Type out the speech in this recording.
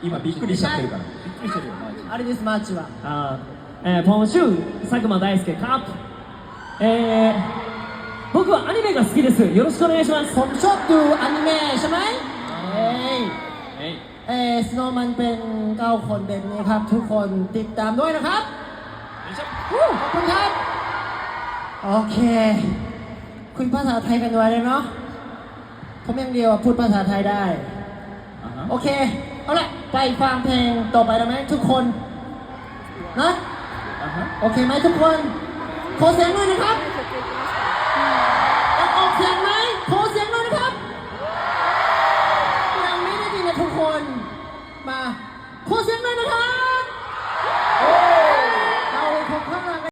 今びっくりしちゃってるからびっくりしてるよあれですマーチは今週佐久間大介カップ僕はアニメが好きですよろしくお願いしますผมชอบดูอนิเมะใช่ไหมสโนว์มันเป็น9คนเด่นนี้ครับทุกคนติดตามด้วยนะครับขอบคุณครับโอเคคุยภาษาไทยกันด้วยเลยเนาะผมอย่างเดียวพูดภาษาไทยได้โอเคเอาละไปฟังเพลงต่อไปได้ไหมทุกคนนะโอเคไหมทุกคนขอเสียงหน่อยนะครับออกเสียงไหมขอเสียงหน่อยนะครับยังไม่ได้ยินนะทุกคนมาขอเสียงหน่อยนะครับ